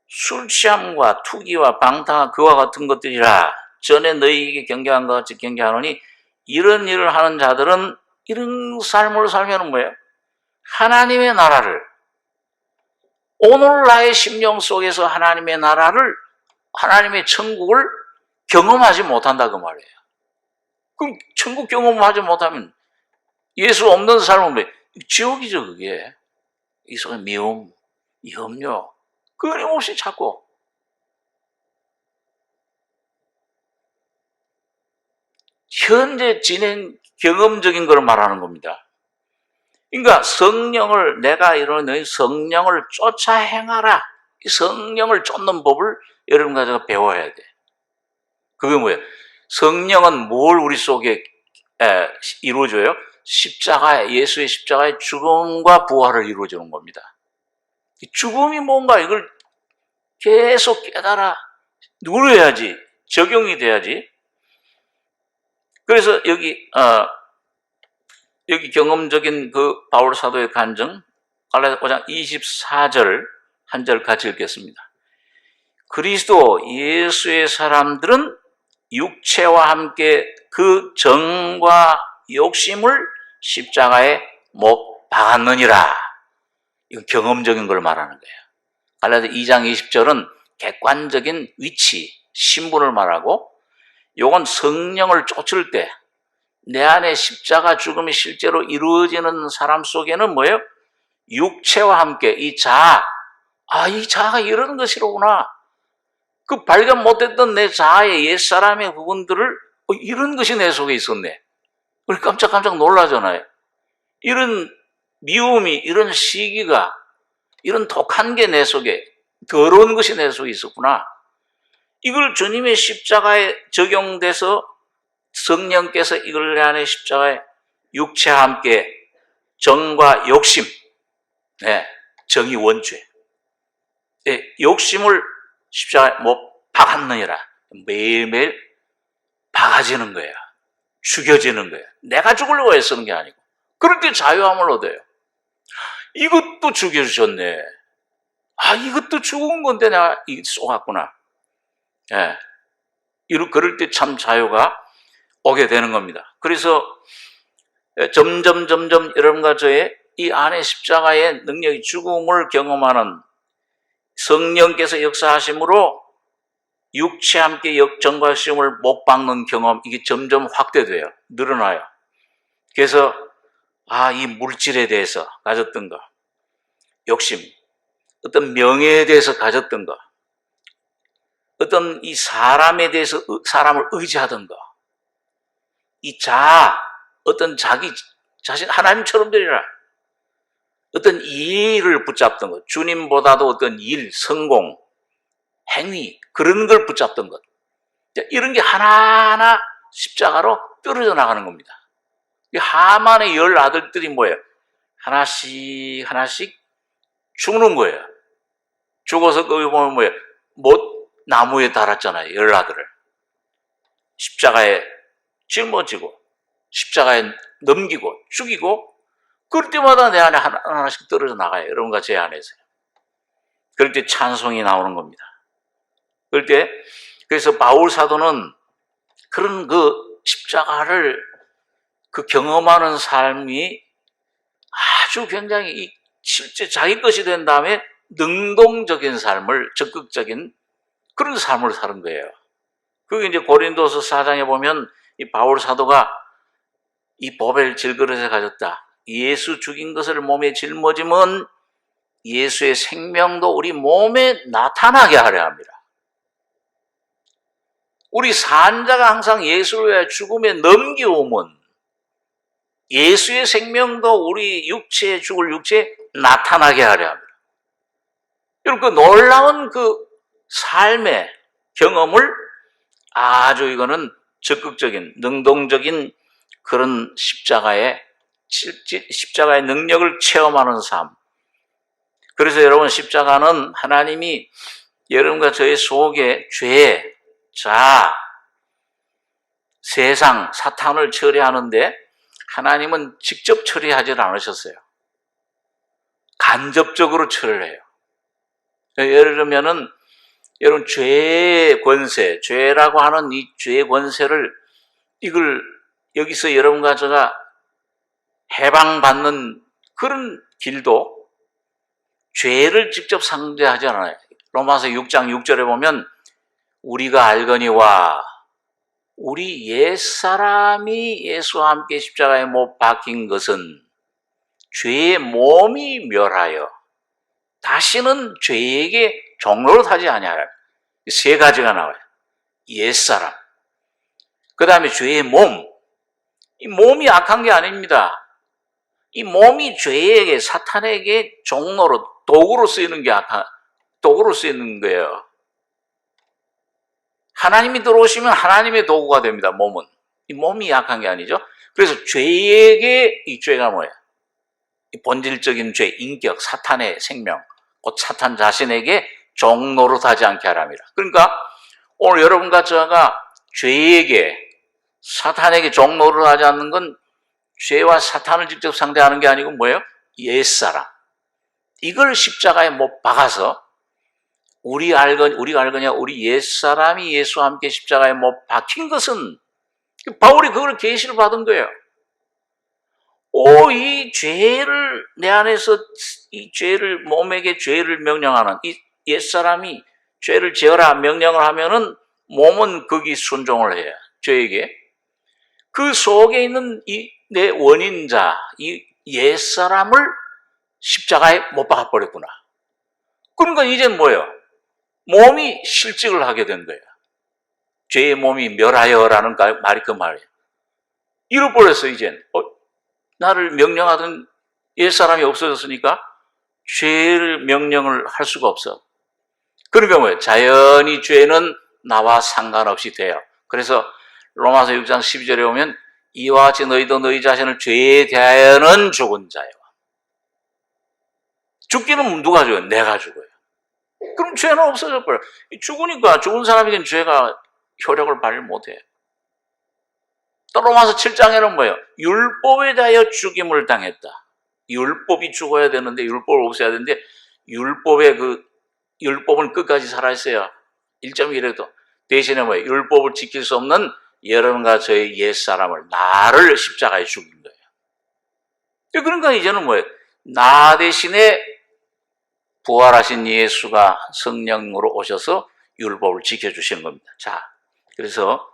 술 취함과 투기와 방탕한 그와 같은 것들이라. 전에 너희에게 경계한 것 같이 경계하노니 이런 일을 하는 자들은 이런 삶을 살면 뭐예요? 하나님의 나라를, 오늘 나의 심령 속에서 하나님의 나라를, 하나님의 천국을 경험하지 못한다 그 말이에요. 그럼 천국 경험하지 못하면 예수 없는 삶은 왜? 지옥이죠 그게. 이 속에 미움, 염려 끊임없이 찾고, 현재 진행 경험적인 걸 말하는 겁니다. 그러니까 성령을, 내가 이러는 성령을 쫓아 행하라. 이 성령을 쫓는 법을 여러분과 제가 배워야 돼. 그게 뭐예요? 성령은 뭘 우리 속에 이루어져요? 예수의 십자가의 죽음과 부활을 이루어주는 겁니다. 죽음이 뭔가 이걸 계속 깨달아 누려야지, 적용이 돼야지. 그래서 여기 경험적인 그 바울 사도의 간증, 갈라디아서 5장 24절 한 절 같이 읽겠습니다. 그리스도 예수의 사람들은 육체와 함께 그 정과 욕심을 십자가에 못 박았느니라. 이거 경험적인 걸 말하는 거예요. 갈라디아서 2장 20절은 객관적인 위치, 신분을 말하고, 요건 성령을 쫓을 때 내 안에 십자가 죽음이 실제로 이루어지는 사람 속에는 뭐예요? 육체와 함께 이 자아, 이 자아가 이런 것이로구나. 그 발견 못했던 내 자아의 옛사람의 부분들을 이런 것이 내 속에 있었네. 우리 깜짝깜짝 놀라잖아요. 이런 미움이, 이런 시기가, 이런 독한 게 내 속에, 더러운 것이 내 속에 있었구나. 이걸 주님의 십자가에 적용돼서 성령께서 이걸 내 안에 십자가에 육체와 함께 정과 욕심, 정이 원죄, 욕심을 십자가에 못 박았느니라. 매일매일 박아지는 거야. 죽여지는 거야. 내가 죽으려고 애쓰는 게 아니고. 그럴 때 자유함을 얻어요. 이것도 죽여주셨네. 이것도 죽은 건데 내가 쏘았구나. 그럴 때 참 자유가 오게 되는 겁니다. 그래서 점점 여러분과 저의 이 안에 십자가의 능력이, 죽음을 경험하는 성령께서 역사하심으로 육체와 함께 역정과 시험을 못 박는 경험, 이게 점점 확대돼요. 늘어나요. 그래서 이 물질에 대해서 가졌던 거, 욕심, 어떤 명예에 대해서 가졌던 거, 어떤 이 사람에 대해서 사람을 의지하던 거, 이 어떤 자기 자신 하나님처럼 되리라, 어떤 일을 붙잡던 것, 주님보다도 어떤 일, 성공, 행위, 그런 걸 붙잡던 것, 이런 게 하나하나 십자가로 떨어져 나가는 겁니다. 하만의 10 아들들이 뭐예요? 하나씩 하나씩 죽는 거예요. 죽어서 거기 보면 뭐예요? 못 나무에 달았잖아요. 10 아들을. 십자가에 짊어지고 십자가에 넘기고 죽이고, 그럴 때마다 내 안에 하나씩 떨어져 나가요. 여러분과 제 안에서요. 그럴 때 찬송이 나오는 겁니다. 그럴 때, 그래서 바울 사도는 그런 그 십자가를 그 경험하는 삶이 아주 굉장히 실제 자기 것이 된 다음에 능동적인 삶을, 적극적인 그런 삶을 사는 거예요. 그게 이제 고린도서 4장에 보면 이 바울 사도가 이 보배를 질그릇에 가졌다, 예수 죽인 것을 몸에 짊어지면 예수의 생명도 우리 몸에 나타나게 하려 합니다. 우리 산자가 항상 예수를 위해 죽음에 넘겨오면 예수의 생명도 우리 육체에, 죽을 육체에 나타나게 하려 합니다. 여러분, 그 놀라운 그 삶의 경험을 아주, 이거는 적극적인, 능동적인 그런 십자가의 능력을 체험하는 삶. 그래서 여러분, 십자가는 하나님이 여러분과 저의 속에 죄, 세상, 사탄을 처리하는데 하나님은 직접 처리하지 않으셨어요. 간접적으로 처리를 해요. 예를 들면은, 여러분, 죄의 권세, 죄라고 하는 이 죄의 권세를, 이걸 여기서 여러분과 제가 해방받는 그런 길도 죄를 직접 상대하지 않아요. 로마서 6장 6절에 보면 우리가 알거니와 우리 옛사람이 예수와 함께 십자가에 못 박힌 것은 죄의 몸이 멸하여 다시는 죄에게 종노릇하지 아니하라. 3가지가 나와요. 옛사람, 그 다음에 죄의 몸. 이 몸이 악한 게 아닙니다. 이 몸이 죄에게, 사탄에게 종노릇, 도구로 쓰이는 게 도구로 쓰이는 거예요. 하나님이 들어오시면 하나님의 도구가 됩니다. 몸은. 이 몸이 약한 게 아니죠. 그래서 죄에게, 이 죄가 뭐예요? 이 본질적인 죄, 인격, 사탄의 생명, 곧 사탄 자신에게 종노릇하지 않게 하랍니다. 그러니까 오늘 여러분과 저가 죄에게, 사탄에게 종노릇하지 않는 건 죄와 사탄을 직접 상대하는 게 아니고 뭐예요? 옛사람. 이걸 십자가에 못 박아서 우리가 알거냐, 우리 옛사람이 예수와 함께 십자가에 못 박힌 것은, 바울이 그걸 계시를 받은 거예요. 이 죄를, 내 안에서 이 죄를, 몸에게 죄를 명령하는 이 옛사람이 죄를 지어라 명령을 하면은 몸은 거기 순종을 해요. 죄에게. 그 속에 있는 이 내 원인자, 이 옛사람을 십자가에 못 박아버렸구나. 그러니까 이제는 뭐예요? 몸이 실직을 하게 된 거예요. 죄의 몸이 멸하여라는 말이 그 말이에요. 잃어버렸어, 이젠. 나를 명령하던 옛사람이 없어졌으니까 죄를 명령을 할 수가 없어. 그러니까 뭐예요? 자연히 죄는 나와 상관없이 돼요. 그래서 로마서 6장 12절에 보면 이와 같이 너희도 너희 자신을 죄에 대하여는 죽은 자요. 죽기는 누가 죽어요? 내가 죽어요. 그럼 죄는 없어져 버려요. 죽으니까, 죽은 사람에겐 죄가 효력을 발휘 못해요. 또 로마서 7장에는 뭐예요? 율법에 대하여 죽임을 당했다. 율법이 죽어야 되는데, 율법을 없애야 되는데, 율법은 끝까지 살아있어요. 1.1에도. 대신에 뭐예요? 율법을 지킬 수 없는 여러분과 저의 옛사람을, 나를 십자가에 죽인 거예요. 그러니까 이제는 뭐예요? 나 대신에 부활하신 예수가 성령으로 오셔서 율법을 지켜주시는 겁니다. 자, 그래서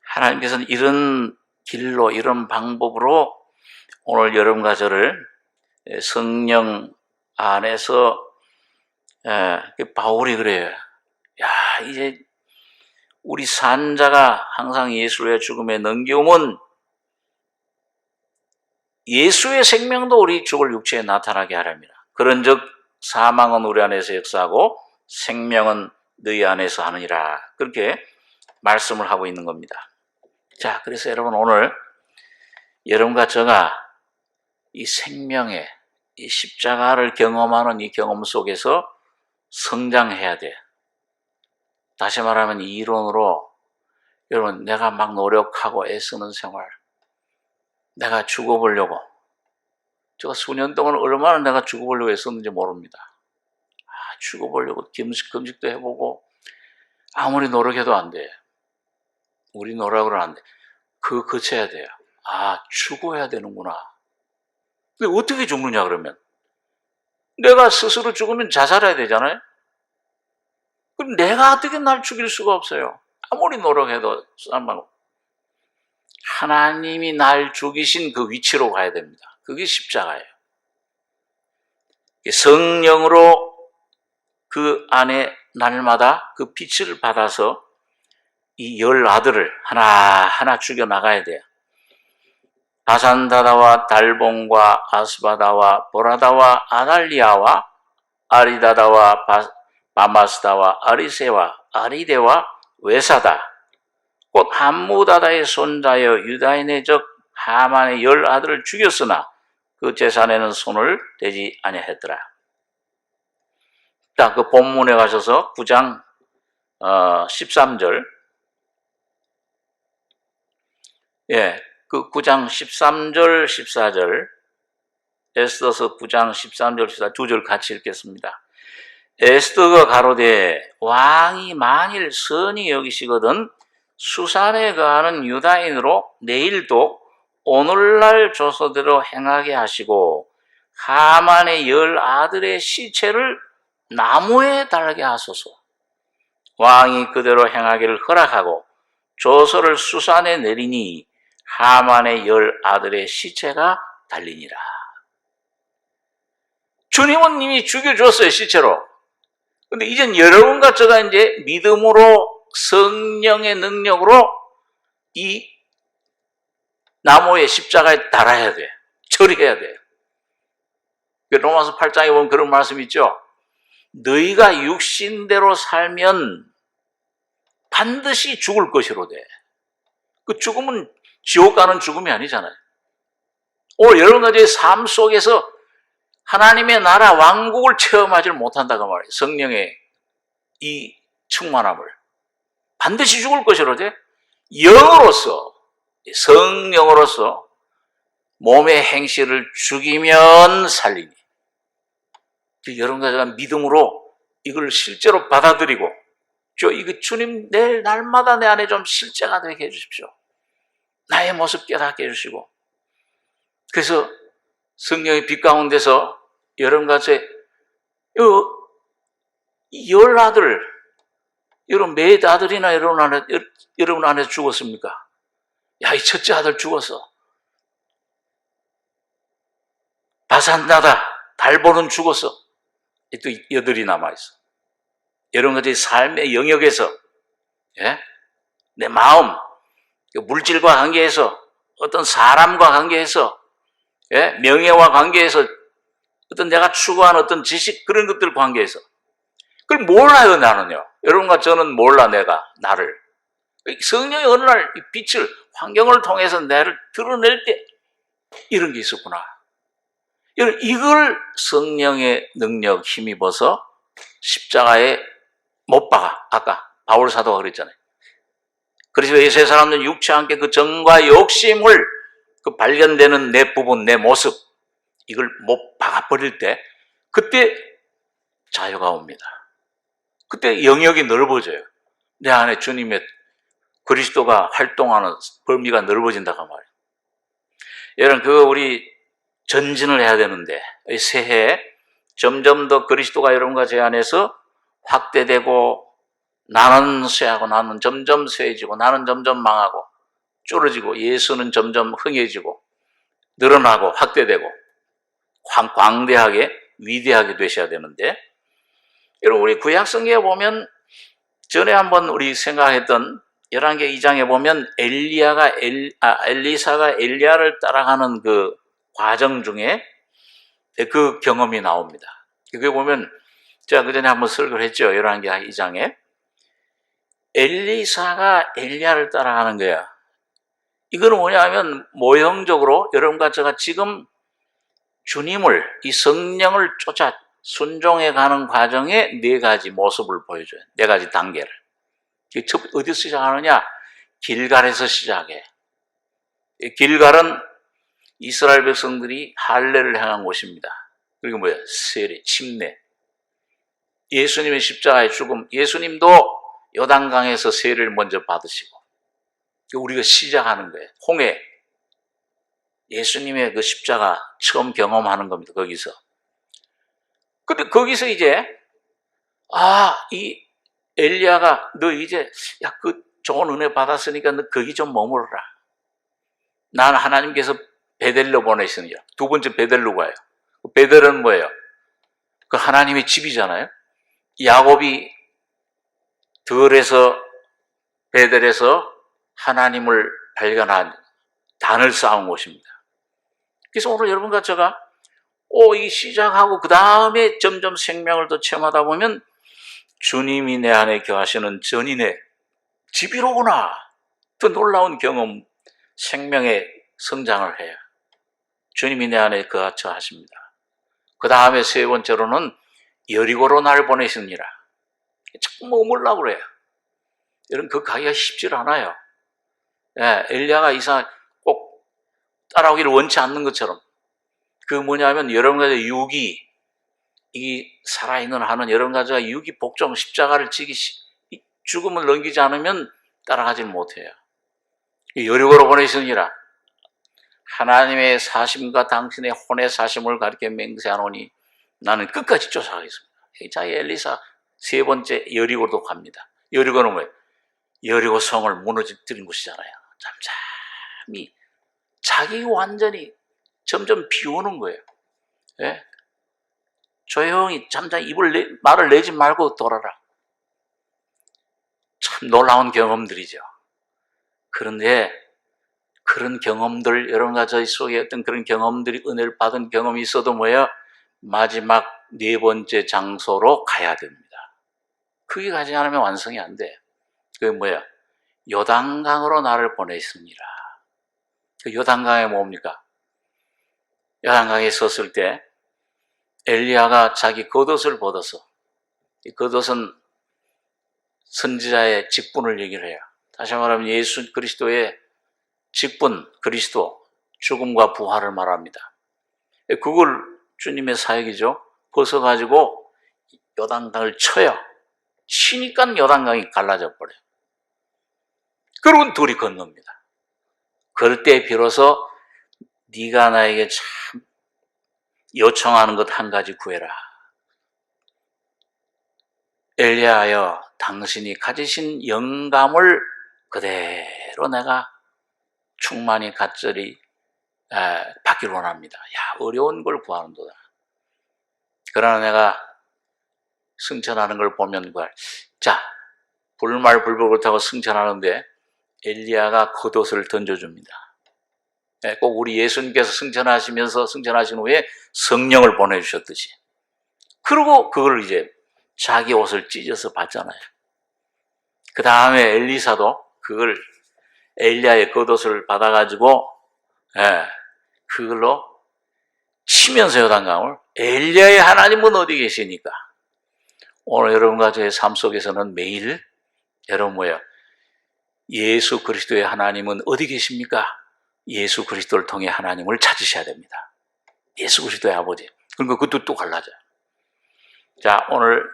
하나님께서는 이런 길로, 이런 방법으로 오늘 여러분과 저를 성령 안에서, 바울이 그래요. 야, 이제 우리 산자가 항상 예수의 죽음의 능기움은 예수의 생명도 우리 죽을 육체에 나타나게 하랍니다. 그런즉 사망은 우리 안에서 역사하고 생명은 너희 안에서 하느니라. 그렇게 말씀을 하고 있는 겁니다. 자, 그래서 여러분 오늘 여러분과 저가 이 생명의 이 십자가를 경험하는 이 경험 속에서 성장해야 돼요. 다시 말하면 이 이론으로 여러분 내가 막 노력하고 애쓰는 생활, 내가 죽어보려고, 제가 수년 동안 얼마나 내가 죽어보려고 애썼는지 모릅니다. 죽어보려고 금식도 해보고 아무리 노력해도 안 돼. 우리 노력으로는 안 돼. 그거 거쳐야 돼요. 죽어야 되는구나. 근데 어떻게 죽느냐 그러면? 내가 스스로 죽으면 자살해야 되잖아요. 그럼 내가 어떻게 날 죽일 수가 없어요. 아무리 노력해도 하나님이 날 죽이신 그 위치로 가야 됩니다. 그게 십자가예요. 성령으로 그 안에 날마다 그 빛을 받아서 이 10아들을 하나하나 죽여나가야 돼요. 바산다다와 달봉과 아스바다와 보라다와 아달리아와 아리다다와 바마스다와 아리세와 아리데와 외사다, 곧 함무다다의 손자여 유다인의 적 하만의 10아들을 죽였으나 그 재산에는 손을 대지 아니하였더라. 자, 그 본문에 가셔서 9장 13절, 그 9장 13절 14절, 에스더서 9장 13절 14절 2절 같이 읽겠습니다. 에스더가 가로되 왕이 만일 선히 여기시거든 수산에 거하는 유다인으로 내일도 오늘날 조서대로 행하게 하시고 하만의 10아들의 시체를 나무에 달게 하소서. 왕이 그대로 행하기를 허락하고 조서를 수산에 내리니 하만의 10아들의 시체가 달리니라. 주님은 이미 죽여줬어요, 시체로. 근데 이젠 여러분과 저가 이제 믿음으로 성령의 능력으로 이 나무의 십자가에 달아야 돼. 처리해야 돼요. 로마서 8장에 보면 그런 말씀 있죠. 너희가 육신대로 살면 반드시 죽을 것이로되. 그 죽음은 지옥 가는 죽음이 아니잖아요. 오늘 여러분들의 삶 속에서 하나님의 나라 왕국을 체험하지 못한다고 말해요. 성령의 이 충만함을. 반드시 죽을 것이로되 영으로서, 성령으로서 몸의 행실을 죽이면 살리니. 여러분과 제가 믿음으로 이걸 실제로 받아들이고, 이거 주님 내일 날마다 내 안에 좀 실제가 되게 해주십시오. 나의 모습 깨닫게 해주시고. 그래서 성령의 빛 가운데서 여러분과 제 10아들, 여러분 몇 아들이나 여러분 안에 죽었습니까? 이 첫째 아들 죽었어. 바산나다, 달보는 죽었어. 또 8이 남아있어. 여러분들의 삶의 영역에서, 내 마음, 물질과 관계에서, 어떤 사람과 관계에서, 명예와 관계에서, 어떤 내가 추구한 어떤 지식, 그런 것들 관계에서. 그걸 몰라요, 나는요. 여러분과 저는 몰라, 나를. 성령이 어느 날 이 빛을, 환경을 통해서 나를 드러낼 때, 이런 게 있었구나. 이걸 성령의 능력 힘입어서 십자가에 못 박아. 아까 바울 사도가 그랬잖아요. 그래서 세 사람들은 육체와 함께 그 정과 욕심을, 그 발견되는 내 부분, 내 모습, 이걸 못 박아버릴 때, 그때 자유가 옵니다. 그때 영역이 넓어져요. 내 안에 주님의 그리스도가 활동하는 범위가 넓어진다고 말이에요. 여러분, 우리 전진을 해야 되는데, 새해 점점 더 그리스도가 여러분과 제 안에서 확대되고, 나는 쇠하고 나는 점점 쇠해지고, 나는 점점 망하고 줄어지고, 예수는 점점 흥해지고 늘어나고 확대되고 광대하게 위대하게 되셔야 되는데, 여러분 우리 구약성경에 보면 전에 한번 우리 생각했던 열왕기 2장에 보면 엘리사가 엘리야를 따라가는 그 과정 중에 그 경험이 나옵니다. 그게 보면 제가 그전에 한번 설교를 했죠. 열왕기 2장에 엘리사가 엘리야를 따라가는 거야. 이거는 뭐냐면 모형적으로 여러분과 제가 지금 주님을, 이 성령을 쫓아 순종해 가는 과정의 네 가지 모습을 보여줘요. 네 가지 단계를. 어디서 시작하느냐? 길갈에서 시작해. 길갈은 이스라엘 백성들이 할례를 행한 곳입니다. 그리고 뭐야? 세례, 침례. 예수님의 십자가의 죽음, 예수님도 요단강에서 세례를 먼저 받으시고, 우리가 시작하는 거예요. 홍해. 예수님의 그 십자가 처음 경험하는 겁니다. 거기서. 근데 거기서 이제 이 엘리야가 너 이제 그 좋은 은혜 받았으니까 너 거기 좀 머물러라. 난 하나님께서 베델로 보내시느냐. 두 번째 베델로 가요. 베델은 뭐예요? 그 하나님의 집이잖아요. 야곱이 들에서 베델에서 하나님을 발견한 단을 쌓은 곳입니다. 그래서 오늘 여러분과 제가 이 시작하고 그 다음에 점점 생명을 더 체험하다 보면 주님이 내 안에 거하시는 전인의 집이로구나. 더 놀라운 경험, 생명의 성장을 해요. 주님이 내 안에 거하처 하십니다. 그 다음에 세 번째로는 여리고로 날 보내시니라. 자꾸 머물라고 그래요. 여러분, 그 가기가 쉽지 않아요. 엘리야가 이상 꼭 따라오기를 원치 않는 것처럼. 그 뭐냐면 여러 가지 유기, 이 살아있는 한은 여러 가지가 유기 복종 십자가를 지기 죽음을 넘기지 않으면 따라가지 못해요. 여리고로 보내시니라. 하나님의 사심과 당신의 혼의 사심을 가리켜 맹세하노니 나는 끝까지 쫓아가겠습니다. 자, 엘리사 세 번째 여리고도 갑니다. 여리고는 뭐예요? 여리고 성을 무너뜨린 곳이잖아요. 잠잠히 자기 완전히 점점 비우는 거예요. 예? 조용히 잠잠히 말을 내지 말고 돌아라. 참 놀라운 경험들이죠. 그런데 그런 경험들, 여러분과 저희 속에 어떤 그런 경험들이 은혜를 받은 경험이 있어도 뭐예요? 마지막 네 번째 장소로 가야 됩니다. 그게 가지 않으면 완성이 안 돼. 그게 뭐야? 요단강으로 나를 보내십니다. 그 요단강에 뭡니까? 요단강에 섰을 때 엘리야가 자기 겉옷을 벗어서, 이 겉옷은 선지자의 직분을 얘기를 해요. 다시 말하면 예수 그리스도의 직분, 그리스도, 죽음과 부활을 말합니다. 그걸 주님의 사역이죠. 벗어가지고 요단강을 쳐요. 치니까 요단강이 갈라져 버려요. 그러고 둘이 건넙니다. 그럴 때 비로소 네가 나에게 참 요청하는 것 한 가지 구해라. 엘리야여, 당신이 가지신 영감을 그대로 내가 충만히 gad절히 받기를 원합니다. 어려운 걸 구하는도다. 그러나 내가 승천하는 걸 보면 자, 불말불복을 그렇다고 승천하는데 엘리야가 겉옷을 던져줍니다. 꼭 우리 예수님께서 승천하신 후에 성령을 보내주셨듯이. 그리고 그걸 이제 자기 옷을 찢어서 받잖아요. 그 다음에 엘리사도 그걸 엘리야의 겉옷을 받아가지고 그걸로 치면서 요단강을, 엘리야의 하나님은 어디 계시니까? 오늘 여러분과 저의 삶 속에서는 매일 여러분 뭐예요? 예수 그리스도의 하나님은 어디 계십니까? 예수 그리스도를 통해 하나님을 찾으셔야 됩니다. 예수 그리스도의 아버지. 그러니까 그것도 또 갈라져요. 자, 오늘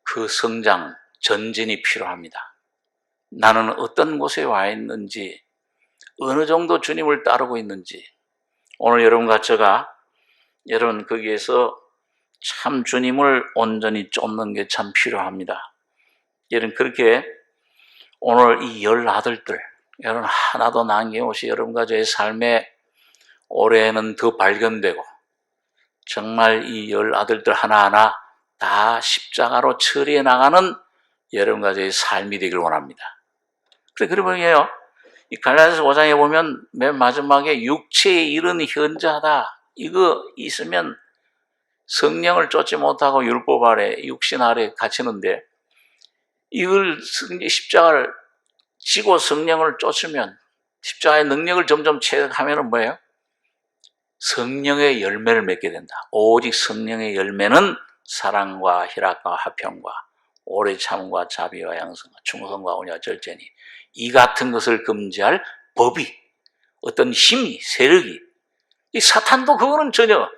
그 성장, 전진이 필요합니다. 나는 어떤 곳에 와 있는지, 어느 정도 주님을 따르고 있는지, 오늘 여러분과 제가 여러분 거기에서 참 주님을 온전히 쫓는 게 참 필요합니다. 여러분 그렇게 오늘 이 10아들들, 여러분 하나도 남김없이 여러분과 저의 삶에 올해는 더 발견되고 정말 이 10아들들 하나하나 다 십자가로 처리해 나가는 여러분 가정의 삶이 되길 원합니다. 그러면 이 갈라디아서 5장에 보면 맨 마지막에 육체의 일은 현저하다. 이거 있으면 성령을 쫓지 못하고 율법 아래, 육신 아래 갇히는데, 이걸 십자가를 지고 성령을 쫓으면, 십자가의 능력을 점점 체득하면 뭐예요? 성령의 열매를 맺게 된다. 오직 성령의 열매는 사랑과 희락과 화평과 오래 참과 자비와 양성과 충성과 온유와 절제니, 이 같은 것을 금지할 법이, 어떤 힘이, 세력이, 이 사탄도 그거는 전혀,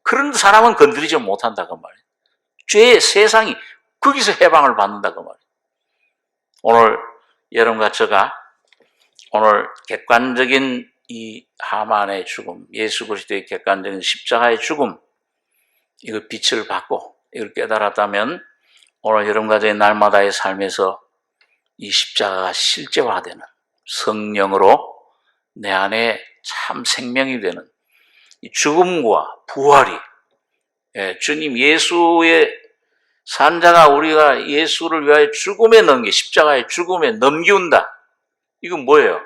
그런 사람은 건드리지 못한다 그 말이에요. 죄의 세상이 거기서 해방을 받는다 그 말이에요. 오늘 여러분과 제가 오늘 객관적인 이 하만의 죽음, 예수 그리스도의 객관적인 십자가의 죽음, 이거 빛을 받고 이걸 깨달았다면 오늘 여러분과 저의 날마다의 삶에서 이 십자가가 실제화되는, 성령으로 내 안에 참 생명이 되는 이 죽음과 부활이, 주님 예수의 산자가 우리가 예수를 위하여 죽음에 넘기, 십자가의 죽음에 넘기운다. 이건 뭐예요?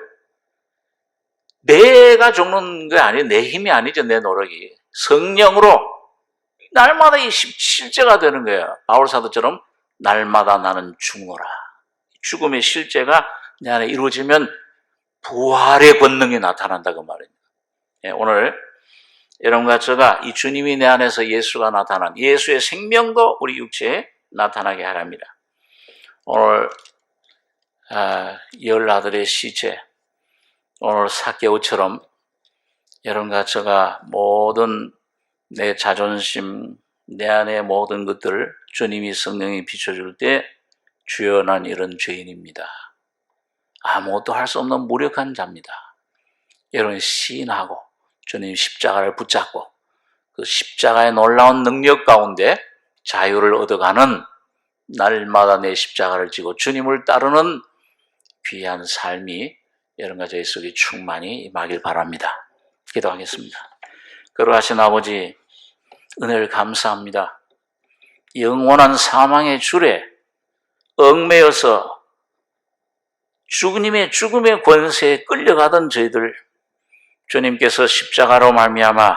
내가 죽는 게 아니에요. 내 힘이 아니죠. 내 노력이. 성령으로 날마다 이 실제가 되는 거예요. 바울 사도처럼 날마다 나는 죽노라. 죽음의 실제가 내 안에 이루어지면 부활의 권능이 나타난다 그 말입니다. 오늘 여러분과 제가 이 주님이 내 안에서 예수가 나타난 예수의 생명도 우리 육체에 나타나게 하랍니다. 오늘 열 아들의 시체, 오늘 삭개오처럼 여러분과 제가 모든 내 자존심, 내 안의 모든 것들을 주님이 성령이 비춰줄 때, 주여 난 이런 죄인입니다. 아무것도 할 수 없는 무력한 자입니다. 여러분 시인하고 주님 십자가를 붙잡고 그 십자가의 놀라운 능력 가운데 자유를 얻어가는, 날마다 내 십자가를 지고 주님을 따르는 귀한 삶이 여러분과 저희 속에 충만히 임하길 바랍니다. 기도하겠습니다. 거룩하신 아버지, 은혜를 감사합니다. 영원한 사망의 줄에 얽매여서 주님의 죽음의 권세에 끌려가던 저희들, 주님께서 십자가로 말미암아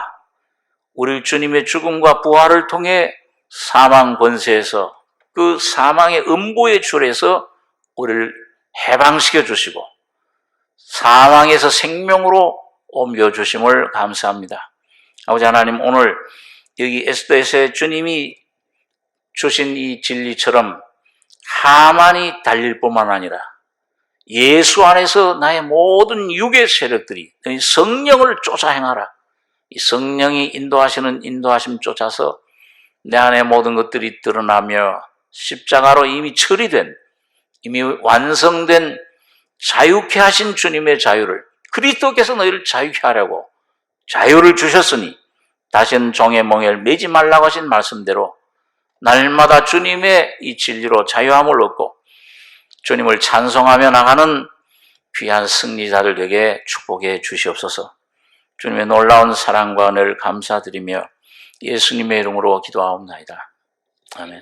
우리 주님의 죽음과 부활을 통해 사망 권세에서, 그 사망의 음보의 줄에서 우리를 해방시켜 주시고 사망에서 생명으로 옮겨주심을 감사합니다. 아버지 하나님, 오늘 여기 에스더에서 주님이 주신 이 진리처럼 하만이 달릴 뿐만 아니라 예수 안에서 나의 모든 육의 세력들이 성령을 쫓아 행하라. 이 성령이 인도하시는 인도하심 쫓아서 내 안의 모든 것들이 드러나며 십자가로 이미 처리된, 이미 완성된 자유케 하신 주님의 자유를, 그리스도께서 너희를 자유케 하려고 자유를 주셨으니 다시는 종의 멍에를 매지 말라고 하신 말씀대로 날마다 주님의 이 진리로 자유함을 얻고 주님을 찬송하며 나가는 귀한 승리자들 되게 축복해 주시옵소서. 주님의 놀라운 사랑과 은혜를 감사드리며 예수님의 이름으로 기도하옵나이다. 아멘.